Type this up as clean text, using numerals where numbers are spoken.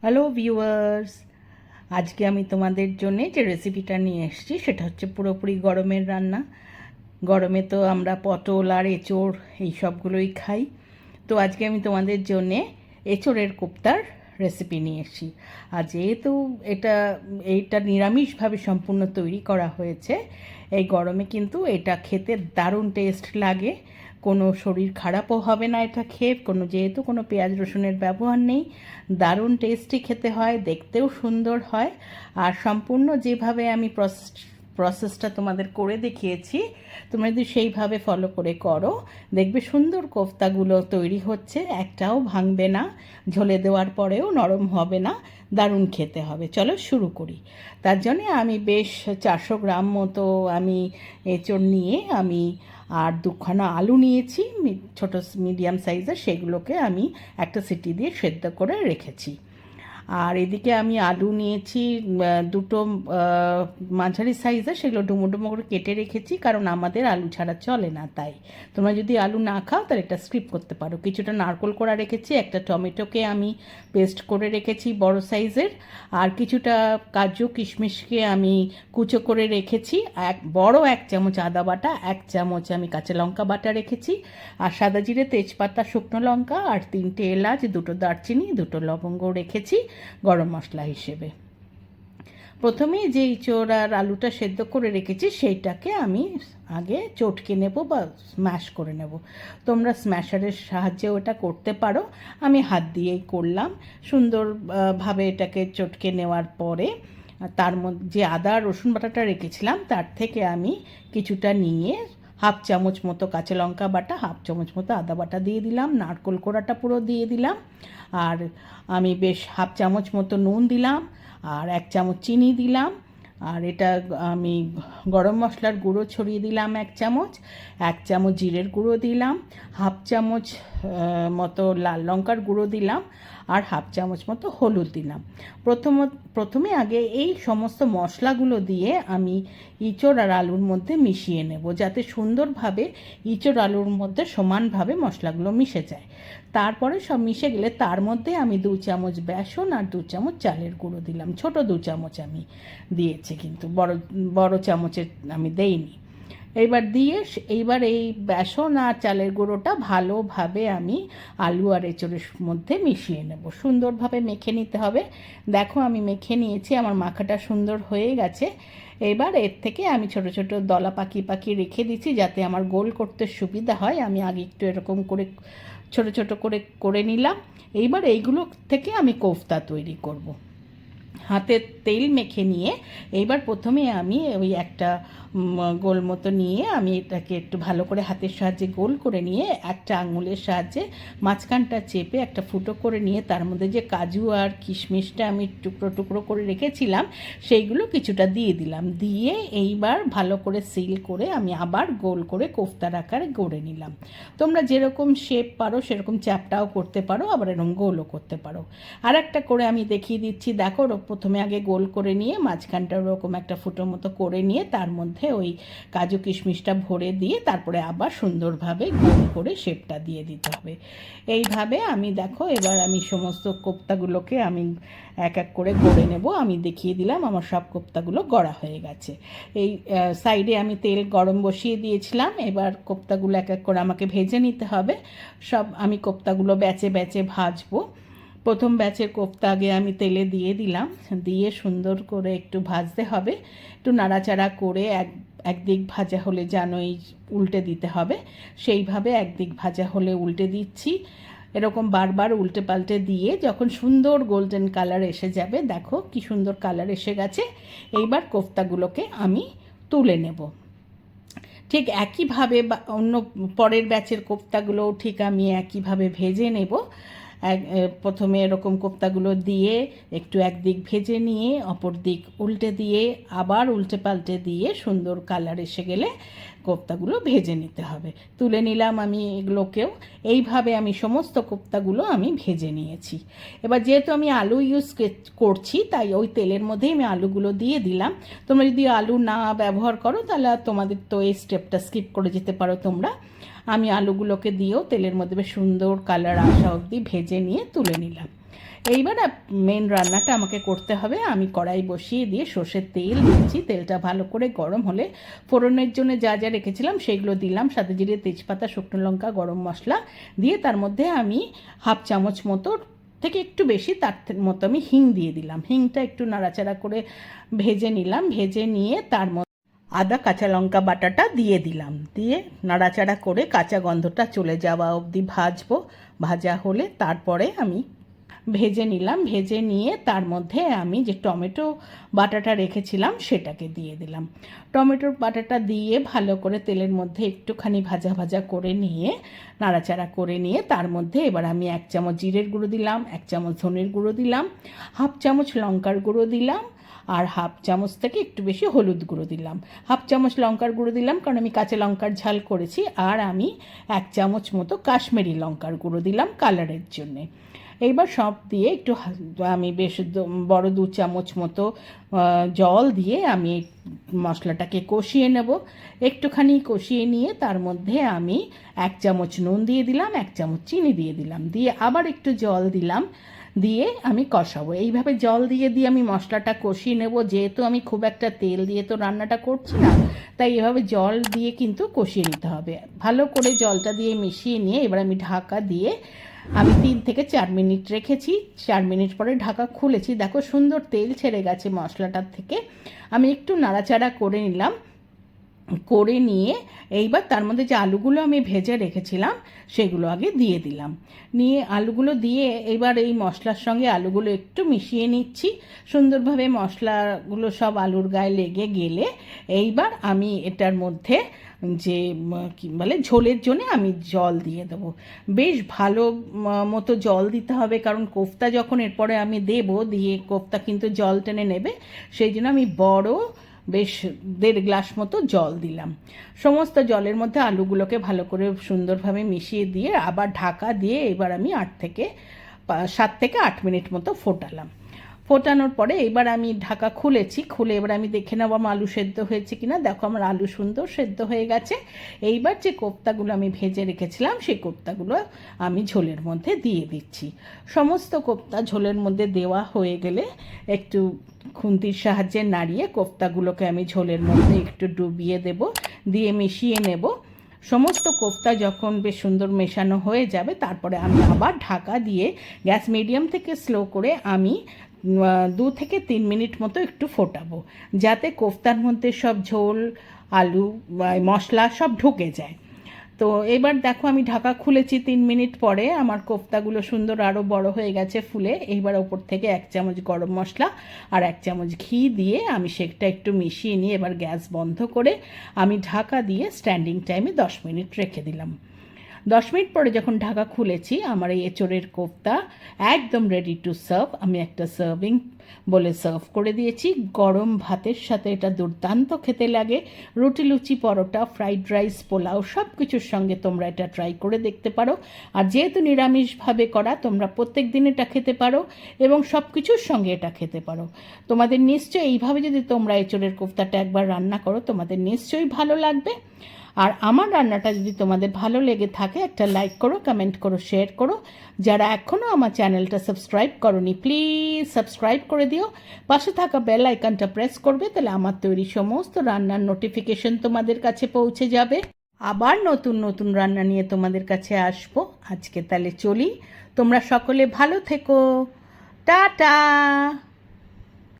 Hello viewers, আজকে আমি তোমাদের জন্যে যে রেসিপিটা নিয়ে এসেছি সেটা হচ্ছে পুরোপুরি গরমের রান্না। গরমে তো আমরা পটল আর এঁচোড় এই সবগুলোই খাই। তো আজকে আমি তোমাদের জন্যে এঁচোড়ের কোপ্তার রেসিপি নিয়ে এসেছি। আর যেহেতু এটা এইটা নিরামিষভাবে সম্পূর্ণ তৈরি করা হয়েছে, এই গরমে কিন্তু এটা খেতে দারুণ টেস্ট লাগে। কোনো শরীর খারাপও হবে না এটা খেয়ে, যেহেতু কোনো পেঁয়াজ রসুনের ব্যবহার নেই। দারুণ টেস্টি খেতে হয়, দেখতেও সুন্দর হয়। আর সম্পূর্ণ যেভাবে আমি প্রসেসটা তোমাদের করে দেখিয়েছি, তোমরা যদি সেইভাবে ফলো করে করো, দেখবে সুন্দর কোফতাগুলো তৈরি হচ্ছে, একটাও ভাঙবে না, ঝোলে দেওয়ার পরেও নরম হবে না, দারুণ খেতে হবে। চলো শুরু করি। তার জন্যে আমি বেশ 400 গ্রাম মতো আমি এঁচোড় নিয়ে আমি আর দুখানা আলু নিয়েছি, ছোটো মিডিয়াম সাইজের, সেগুলোকে আমি একটা সিটি দিয়ে সেদ্ধ করে রেখেছি। আর এদিকে আমি আলু নিয়েছি দুটো মাঝারি সাইজের, সেগুলো ডুমো ডুমো করে কেটে রেখেছি, কারণ আমাদের আলু ছাড়া চলে না। তাই তোমরা যদি আলু না খাও তাহলে এটা স্কিপ করতে পারো। কিছুটা নারকেল কোড়া রেখেছি, একটা টমেটোকে আমি পেস্ট করে রেখেছি বড় সাইজের, আর কিছুটা কাজু কিশমিশকে আমি কুচো করে রেখেছি, এক চামচ আদা বাটা, 1 চামচ আমি কাঁচা লঙ্কা বাটা রেখেছি, আর সাদা জিরে, তেজপাতা, শুকনো লঙ্কা, আর 3টে এলাচ, 2টো দারচিনি, 2টো লবঙ্গ রেখেছি গরম মশলা হিসেবে। প্রথমে যে ইঁচড় আর আলুটা সেদ্ধ করে রেখেছি সেইটাকে আমি আগে চটকে নেব বা স্ম্যাশ করে নেব। তোমরা স্ম্যাশারের সাহায্যে ওটা করতে পারো, আমি হাত দিয়েই করলাম। সুন্দরভাবে এটাকে চটকে নেওয়ার পরে তার মধ্যে যে আদা রসুন বাটাটা রেখেছিলাম তার থেকে আমি কিছুটা নিয়ে 1/2 চামচ মতো কাঁচা লঙ্কা বাটা, 1/2 চামচ মতো আদা বাটা দিয়ে দিলাম, নারকেল কোড়াটা পুরো দিয়ে দিলাম, আর আমি বেশ 1/2 চামচ মতো নুন দিলাম, আর 1 চামচ চিনি দিলাম, আর এটা আমি গরম মশলার গুঁড়ো ছড়িয়ে দিলাম 1 চামচ, 1 চামচ জিরের গুঁড়ো দিলাম, 1/2 চামচ মতো লাল লঙ্কার গুঁড়ো দিলাম, আর 1/2 চামচ মতো হলুদ দিলাম। প্রথমে আগে এই সমস্ত মশলাগুলো দিয়ে আমি ইঁচড় আর আলুর মধ্যে মিশিয়ে নেব, যাতে সুন্দরভাবে ইঁচড় আলুর মধ্যে সমানভাবে মশলাগুলো মিশে যায়। তারপরে সব মিশে গেলে তার মধ্যে আমি 2 চামচ বেসন আর 2 চামচ চালের গুঁড়ো দিলাম। ছোট 2 চামচ আমি দিয়েছি, কিন্তু বড় বড় চামচের আমি দেইনি। এইবার এই বেসন আর চালের গুঁড়োটা ভালোভাবে আমি আলু আর এঁচড়ের মধ্যে মিশিয়ে নেব, সুন্দরভাবে মেখে নিতে হবে। দেখো আমি মেখে নিয়েছি, আমার মাখাটা সুন্দর হয়ে গেছে। এবার এর থেকে আমি ছোট ছোট দলা পাকি পাকি রেখে দিচ্ছি, যাতে আমার গোল করতে সুবিধা হয়। আমি আগে একটু এরকম করে ছোট ছোট করে করে নিলাম। এইবার এইগুলো থেকে আমি কোফতা তৈরি করব। হাতে তেল মেখে নিয়ে এইবার প্রথমে আমি ওই একটা গোল মতো নিয়ে আমি এটাকে একটু ভালো করে হাতের সাহায্যে গোল করে নিয়ে একটা আঙুলের সাহায্যে মাঝখানটা চেপে একটা ফুটো করে নিয়ে তার মধ্যে যে কাজু আর কিশমিশটা আমি টুকরো টুকরো করে রেখেছিলাম সেইগুলো কিছুটা দিয়ে দিলাম। দিয়ে এইবার ভালো করে সিল করে আমি আবার গোল করে কোফতার আকারে গড়ে নিলাম। তোমরা যেরকম শেপ পারো সেরকম চ্যাপটাও করতে পারো, আবার এরকম গোলও করতে পারো। আর একটা করে আমি দেখিয়ে দিচ্ছি। দেখো, প্রথমে আগে গোল করে নিয়ে মাঝখানটা ওরকম একটা ফুটো মতো করে নিয়ে তার মধ্যে ওই কাজু কিশমিশটা ভরে দিয়ে তারপরে আবার সুন্দরভাবে গোল করে শেপটা দিয়ে দিতে হবে। এইভাবে আমি দেখো এবার আমি সমস্ত কোপ্তাগুলোকে আমি এক এক করে গড়ে নেব। আমি দেখিয়ে দিলাম আমার সব কোপ্তাগুলো গড়া হয়ে গেছে। এই সাইডে আমি তেল গরম বসিয়ে দিয়েছিলাম। এবার কোপ্তাগুলো এক এক করে আমাকে ভেজে নিতে হবে। সব আমি কোপ্তাগুলো ব্যাচে ব্যাচে ভাজবো। প্রথম ব্যাচের কোফতা আগে আমি তেলে দিয়ে দিলাম, দিয়ে সুন্দর করে একটু ভাজতে হবে। একটু নাড়াচাড়া করে একদিক ভাজা হলে যেনই উল্টে দিতে হবে, সেইভাবে একদিক ভাজা হলে উল্টে দিচ্ছি। এরকম বারবার উল্টে পাল্টে দিয়ে যখন সুন্দর গোল্ডেন কালার এসে যাবে, দেখো কি সুন্দর কালার এসে গেছে, এইবার কোফতাগুলোকে আমি তুলে নেব। ঠিক একইভাবে অন্য পরের ব্যাচের কোফতাগুলোও ঠিক আমি একইভাবে ভেজে নেব। প্রথমে এরকম কোফতাগুলো দিয়ে একটু একদিক ভেজে নিয়ে অপর দিক উল্টে দিয়ে আবার উল্টে পাল্টে দিয়ে সুন্দর কালার এসে গেলে কোফতাগুলো ভেজে নিতে হবে। তুলে নিলাম আমি এগুলোকেও। এইভাবে আমি সমস্ত কোফতাগুলো আমি ভেজে নিয়েছি। এবার যেহেতু আমি আলু ইউজ করছি তাই ওই তেলের মধ্যেই আমি আলুগুলো দিয়ে দিলাম। তোমরা যদি আলু না ব্যবহার করো তাহলে তোমাদের তো এই স্টেপটা স্কিপ করে যেতে পারো তোমরা। আমি আলুগুলোকে দিয়েও তেলের মধ্যে বেশ সুন্দর কালার আসা অবধি ভেজে নিয়ে তুলে নিলাম। এইবার মেন রান্নাটা আমাকে করতে হবে। আমি কড়াই বসিয়ে দিয়ে সর্ষের তেল দিয়েছি, তেলটা ভালো করে গরম হলে ফোড়নের জন্য যা যা রেখেছিলাম সেগুলো দিলাম, সাথে জিরে, তেজপাতা, শুকনো লঙ্কা, গরম মশলা দিয়ে তার মধ্যে আমি হাফ চামচ মতো থেকে একটু বেশি তার মতো আমি হিং দিয়ে দিলাম। হিংটা একটু নাড়াচাড়া করে ভেজে নিলাম, ভেজে নিয়ে তার মধ্যে আদা কাঁচা লঙ্কা বাটাটা দিয়ে দিলাম, দিয়ে নাড়াচাড়া করে কাঁচা গন্ধটা চলে যাওয়া অবধি ভাজবো। ভাজা হলে তারপরে আমি ভেজে নিলাম, ভেজে নিয়ে তার মধ্যে আমি যে টমেটো বাটাটা রেখেছিলাম সেটাকে দিয়ে দিলাম। টমেটোর বাটাটা দিয়ে ভালো করে তেলের মধ্যে একটুখানি ভাজা ভাজা করে নিয়ে নাড়াচাড়া করে নিয়ে তার মধ্যে এবার আমি 1 চামচ জিরের গুঁড়ো দিলাম, 1 চামচ ধনের গুঁড়ো দিলাম, হাফ চামচ লঙ্কার গুঁড়ো দিলাম, আর হাফ চামচ থেকে একটু বেশি হলুদ গুঁড়ো দিলাম। হাফ চামচ লঙ্কার গুঁড়ো দিলাম কারণ আমি কাঁচা লঙ্কার ঝাল করেছি, আর আমি 1 চামচ মতো কাশ্মীরি লঙ্কার গুঁড়ো দিলাম কালারের জন্যে। এইবার সব দিয়ে একটু আমি বেশ বড় 2 চামচ মতো জল দিয়ে আমি মশলাটাকে কষিয়ে নেব। একটুখানি কষিয়ে নিয়ে তার মধ্যে আমি 1 চামচ নুন দিয়ে দিলাম, 1 চামচ চিনি দিয়ে দিলাম, দিয়ে আবার একটু জল দিলাম, দিয়ে আমি কষাবো। এইভাবে জল দিয়ে দিয়ে আমি মশলাটা কষিয়ে নেব। যেহেতু আমি খুব একটা তেল দিয়ে তো রান্নাটা করছি না, তাই এভাবে জল দিয়ে কিন্তু কষিয়ে নিতে হবে। ভালো করে জলটা দিয়ে মিশিয়ে নিয়ে এবার আমি ঢাকা দিয়ে আমি 3 থেকে 4 মিনিট রেখেছি। 4 মিনিট পরে ঢাকা খুলেছি, দেখো সুন্দর তেল ছেড়ে গেছে মশলাটার থেকে। আমি একটু নাড়াচাড়া করে নিলাম, করে নিয়ে এইবার তার মধ্যে যে আলুগুলো আমি ভেজে রেখেছিলাম সেগুলো আগে দিয়ে দিলাম। নিয়ে আলুগুলো দিয়ে এবার এই মশলার সঙ্গে আলুগুলো একটু মিশিয়ে নিচ্ছি। সুন্দরভাবে মশলাগুলো সব আলুর গায়ে লেগে গেলে এইবার আমি এটার মধ্যে যে কী বলে ঝোলের জন্য আমি জল দিয়ে দেবো। বেশ ভালো মতো জল দিতে হবে, কারণ কোফতা যখন এরপরে আমি দেবো, দিয়ে কোফতা কিন্তু জল টেনে নেবে, সেই জন্য আমি বড় বেশ 1.5 গ্লাস মতো জল দিলাম। সমস্ত জলের মধ্যে আলুগুলোকে ভালো করে সুন্দরভাবে মিশিয়ে দিয়ে আবার ঢাকা দিয়ে এবার আমি 7 থেকে 8 মিনিট মতো ফোটালাম। ফোটানোর পরে এবার আমি ঢাকা খুলেছি, খুলে এবার আমি দেখে নেব আমার আলু সেদ্ধ হয়েছে কিনা। দেখো আমার আলু সুন্দর সেদ্ধ হয়ে গেছে। এইবার যে কোফতাগুলো আমি ভেজে রেখেছিলাম সেই কোফতাগুলো আমি ঝোলের মধ্যে দিয়ে দিচ্ছি। সমস্ত কোফতা ঝোলের মধ্যে দেওয়া হয়ে গেলে একটু খুন্তির সাহায্যে নাড়িয়ে কোফতাগুলোকে আমি ঝোলের মধ্যে একটু ডুবিয়ে দেব, দিয়ে মিশিয়ে নেব। সমস্ত কোফতা যখন বেশ সুন্দর মেশানো হয়ে যাবে তারপরে আমি আবার ঢাকা দিয়ে গ্যাস মিডিয়াম থেকে স্লো করে আমি 2 থেকে 3 মিনিট মতো একটু ফোটাবো, যাতে কোফতার মধ্যে সব ঝোল, আলু, মশলা সব ঢুকে যায়। তো এবার দেখো আমি ঢাকা খুলেছি 3 মিনিট পরে, আমার কোফতাগুলো সুন্দর আরও বড় হয়ে গেছে ফুলে। এইবার ওপর থেকে 1 চামচ গরম মশলা আর 1 চামচ ঘি দিয়ে আমি সেটা একটু মিশিয়ে নিয়ে এবার গ্যাস বন্ধ করে আমি ঢাকা দিয়ে স্ট্যান্ডিং টাইমে 10 মিনিট রেখে দিলাম। 10 মিনিট পরে যখন ঢাকা খুলেছি আমার এই এঁচোড়ের কোফতা একদম রেডি টু সার্ভ। আমি একটা সার্ভিং বলে সার্ভ করে দিয়েছি। গরম ভাতের সাথে এটা দুর্দান্ত খেতে লাগে। রুটি, লুচি, পরোটা, ফ্রাইড রাইস, পোলাও সব কিছুর সঙ্গে তোমরা এটা ট্রাই করে দেখতে পারো। আর যেহেতু নিরামিষভাবে করা, তোমরা প্রত্যেক দিন এটা খেতে পারো এবং সব কিছুর সঙ্গে এটা খেতে পারো। তোমাদের নিশ্চয়ই এইভাবে যদি তোমরা এঁচোড়ের কোফতাটা একবার রান্না করো তোমাদের নিশ্চয়ই ভালো লাগবে। আর আমার রান্নাটা যদি তোমাদের ভালো লেগে থাকে একটা লাইক করো, কমেন্ট করো, শেয়ার করো। যারা এখনও আমার চ্যানেলটা সাবস্ক্রাইব করোনি প্লিজ সাবস্ক্রাইব করে দিও। পাশে থাকা বেল আইকনটা প্রেস করবে, তাহলে আমার তৈরি সমস্ত রান্নার নোটিফিকেশন তোমাদের কাছে পৌঁছে যাবে। আবার নতুন নতুন রান্না নিয়ে তোমাদের কাছে আসবো। আজকে তাহলে চলি, তোমরা সকলে ভালো থেকো, টাটা।